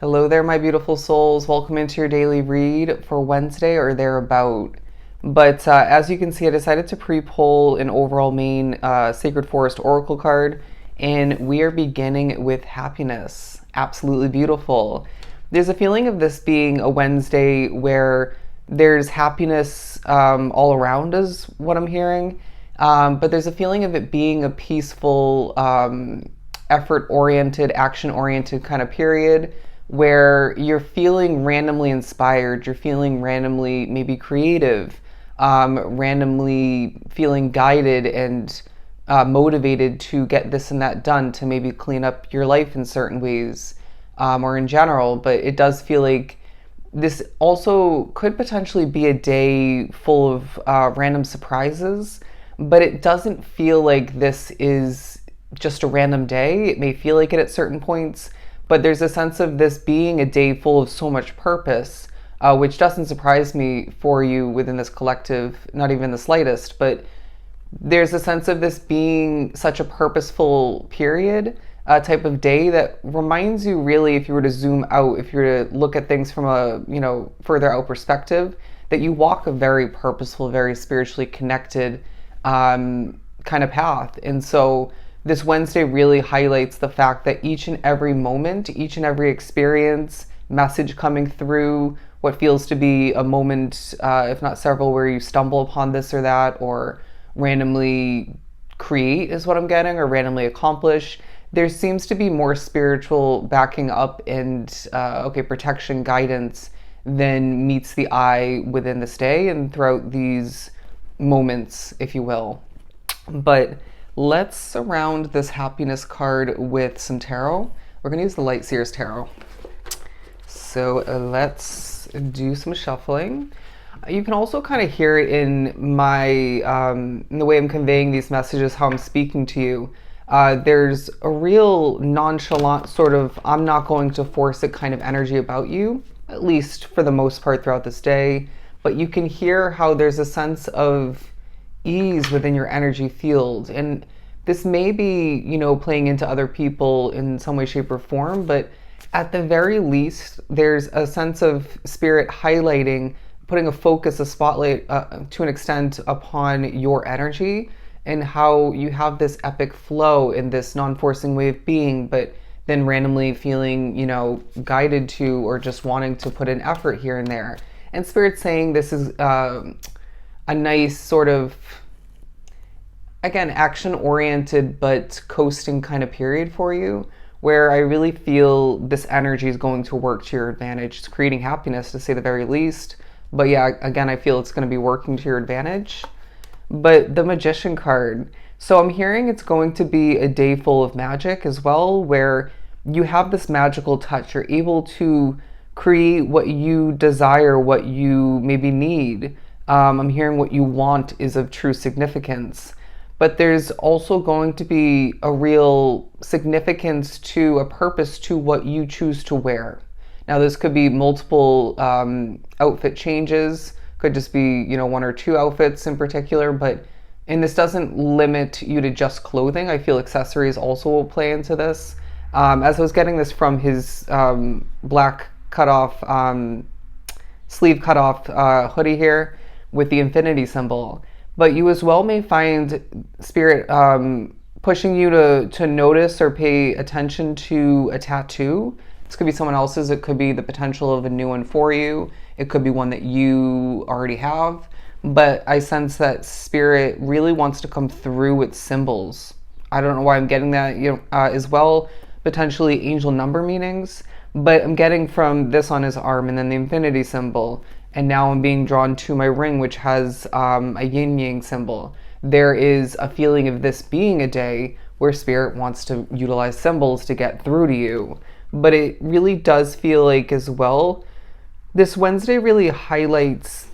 Hello there, my beautiful souls. Welcome into your daily read for Wednesday or thereabout. But as you can see, I decided to pre-pull an overall main Sacred Forest Oracle card, and we are beginning with happiness. Absolutely beautiful. There's a feeling of this being a Wednesday where there's happiness all around, is what I'm hearing. But there's a feeling of it being a peaceful, effort-oriented, action-oriented kind of period where you're feeling randomly inspired, you're feeling randomly maybe creative, randomly feeling guided and motivated to get this and that done, to maybe clean up your life in certain ways, or in general. But it does feel like this also could potentially be a day full of random surprises, but it doesn't feel like this is just a random day. It may feel like it at certain points, but there's a sense of this being a day full of so much purpose, which doesn't surprise me for you within this collective, not even the slightest. But there's a sense of this being such a purposeful period, type of day that reminds you, really, if you were to zoom out, if you were to look at things from a further out perspective, that you walk a very purposeful, very spiritually connected kind of path. And so this Wednesday really highlights the fact that each and every moment, each and every experience, message coming through, what feels to be a moment, if not several, where you stumble upon this or that, or randomly create, is what I'm getting, or randomly accomplish. There seems to be more spiritual backing up and protection, guidance than meets the eye within this day and throughout these moments, if you will. But let's surround this happiness card with some tarot. We're going to use the Light Seers Tarot. So let's do some shuffling. You can also kind of hear it in my, in the way I'm conveying these messages, how I'm speaking to you. There's a real nonchalant sort of, I'm not going to force it kind of energy about you, at least for the most part throughout this day. But you can hear how there's a sense of ease within your energy field. And this may be, playing into other people in some way, shape, or form, but at the very least, there's a sense of spirit highlighting, putting a focus, a spotlight to an extent upon your energy and how you have this epic flow in this non-forcing way of being, but then randomly feeling, guided to or just wanting to put an effort here and there. And Spirit's saying this is a nice sort of, again, action-oriented but coasting kind of period for you, where I really feel this energy is going to work to your advantage. It's creating happiness, to say the very least. But yeah, again, I feel it's going to be working to your advantage. But the Magician card. So I'm hearing it's going to be a day full of magic as well, where you have this magical touch. You're able to create what you desire, what you maybe need. I'm hearing what you want is of true significance. But there's also going to be a real significance to a purpose to what you choose to wear. Now, this could be multiple outfit changes, could just be, one or two outfits in particular, and this doesn't limit you to just clothing. I feel accessories also will play into this. As I was getting this from his black cutoff, sleeve cutoff hoodie here with the infinity symbol. But you as well may find Spirit pushing you to notice or pay attention to a tattoo. This could be someone else's. It could be the potential of a new one for you. It could be one that you already have. But I sense that Spirit really wants to come through with symbols. I don't know why I'm getting that, as well. Potentially angel number meanings. But I'm getting from this on his arm and then the infinity symbol. And now I'm being drawn to my ring, which has a yin-yang symbol. There is a feeling of this being a day where Spirit wants to utilize symbols to get through to you. But it really does feel like, as well, this Wednesday really highlights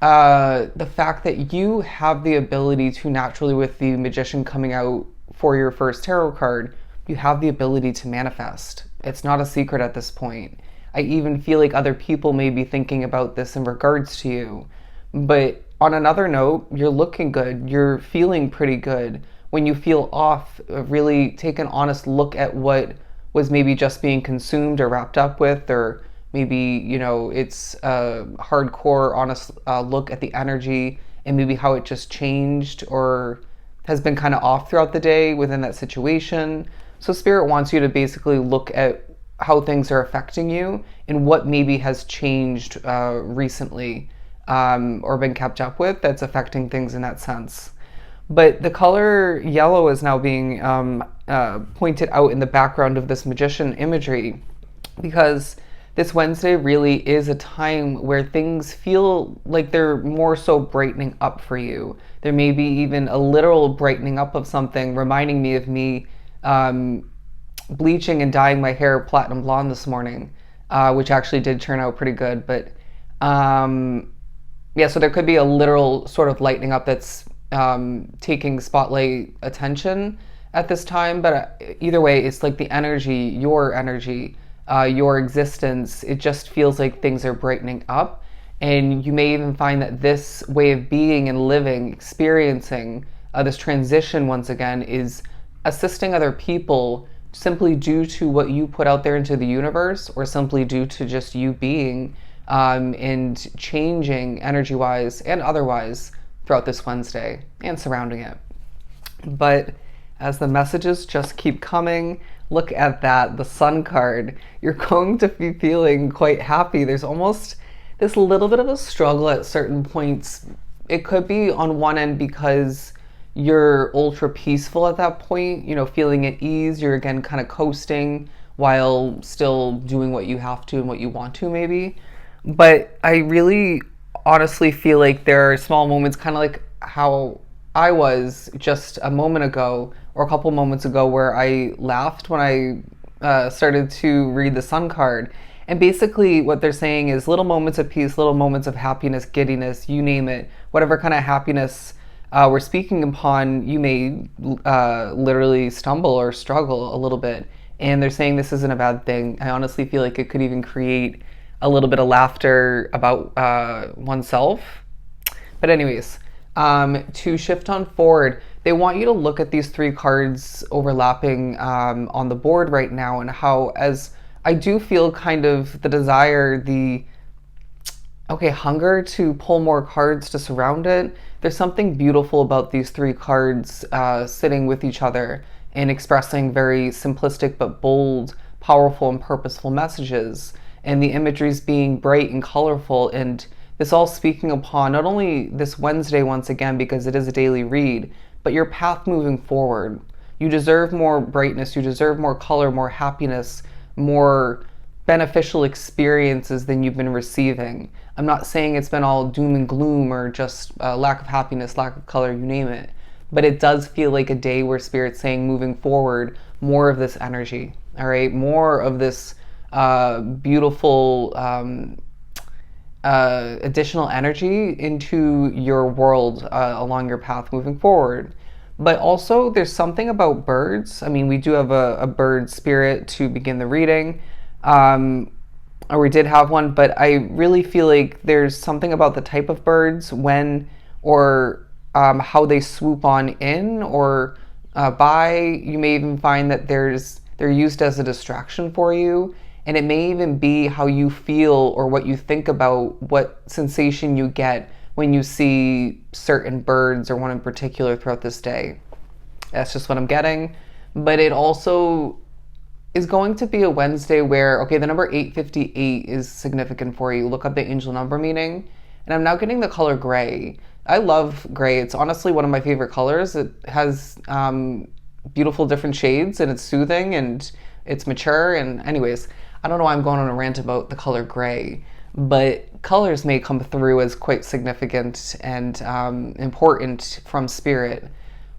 the fact that you have the ability to naturally, with the Magician coming out for your first tarot card, you have the ability to manifest. It's not a secret at this point. I even feel like other people may be thinking about this in regards to you. But on another note, you're looking good. You're feeling pretty good. When you feel off, really take an honest look at what was maybe just being consumed or wrapped up with, or maybe, it's a hardcore, honest look at the energy and maybe how it just changed or has been kind of off throughout the day within that situation. So Spirit wants you to basically look at how things are affecting you and what maybe has changed recently, or been kept up with that's affecting things in that sense. But the color yellow is now being pointed out in the background of this magician imagery, because this Wednesday really is a time where things feel like they're more so brightening up for you. There may be even a literal brightening up of something, reminding me of me bleaching and dyeing my hair platinum blonde this morning, which actually did turn out pretty good. But yeah, so there could be a literal sort of lightening up that's taking spotlight attention at this time. But either way, it's like the energy, your existence, it just feels like things are brightening up. And you may even find that this way of being and living, experiencing this transition once again, is assisting other people simply due to what you put out there into the universe, or simply due to just you being and changing energy-wise and otherwise throughout this Wednesday and surrounding it. But as the messages just keep coming, look at that, the Sun card. You're going to be feeling quite happy. There's almost this little bit of a struggle at certain points. It could be on one end because you're ultra peaceful at that point, feeling at ease. You're again kind of coasting while still doing what you have to and what you want to maybe. But I really honestly feel like there are small moments, kind of like how I was just a moment ago or a couple moments ago, where I laughed when I started to read the Sun card. And basically what they're saying is little moments of peace, little moments of happiness, giddiness, you name it, whatever kind of happiness we're speaking upon, you may literally stumble or struggle a little bit. And they're saying this isn't a bad thing. I honestly feel like it could even create a little bit of laughter about oneself. But anyways, to shift on forward, they want you to look at these three cards overlapping on the board right now, and how, as I do feel kind of the desire, the hunger to pull more cards to surround it. There's something beautiful about these three cards sitting with each other and expressing very simplistic but bold, powerful, and purposeful messages. And the imageries being bright and colorful, and this all speaking upon not only this Wednesday once again, because it is a daily read, but your path moving forward. You deserve more brightness, you deserve more color, more happiness, more beneficial experiences than you've been receiving. I'm not saying it's been all doom and gloom or just lack of happiness, lack of color, you name it. But it does feel like a day where Spirit's saying moving forward, more of this energy, all right? More of this beautiful additional energy into your world along your path moving forward. But also there's something about birds. I mean, we do have a bird spirit to begin the reading, or we did have one, but I really feel like there's something about the type of birds, when or how they swoop on in or by. You may even find that they're used as a distraction for you. And it may even be how you feel or what you think about, what sensation you get when you see certain birds or one in particular throughout this day. That's just what I'm getting. But it also is going to be a Wednesday where, the number 858 is significant for you. Look up the angel number meaning. And I'm now getting the color gray. I love gray. It's honestly one of my favorite colors. It has beautiful different shades, and it's soothing and it's mature. And anyways, I don't know why I'm going on a rant about the color gray, but colors may come through as quite significant and important from Spirit.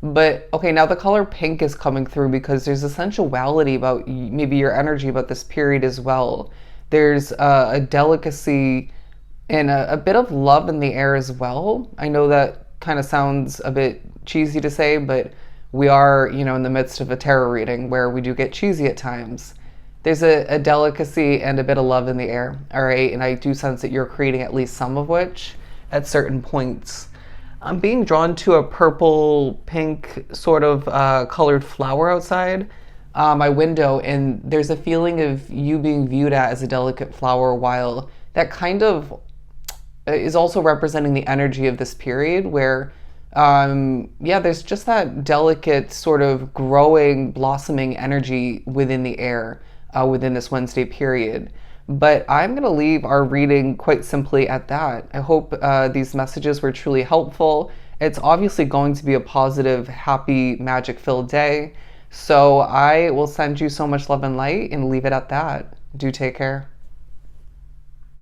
But now the color pink is coming through because there's a sensuality about maybe your energy about this period as well. There's a delicacy and a bit of love in the air as well. I know that kind of sounds a bit cheesy to say, but we are, in the midst of a tarot reading where we do get cheesy at times. There's a delicacy and a bit of love in the air, all right? And I do sense that you're creating at least some of which at certain points. I'm being drawn to a purple, pink sort of colored flower outside. my window, and there's a feeling of you being viewed as a delicate flower, while that kind of is also representing the energy of this period where yeah, there's just that delicate sort of growing, blossoming energy within the air within this Wednesday period. But I'm going to leave our reading quite simply at that. I hope these messages were truly helpful. It's obviously going to be a positive, happy, magic filled day. So I will send you so much love and light and leave it at that. Do take care.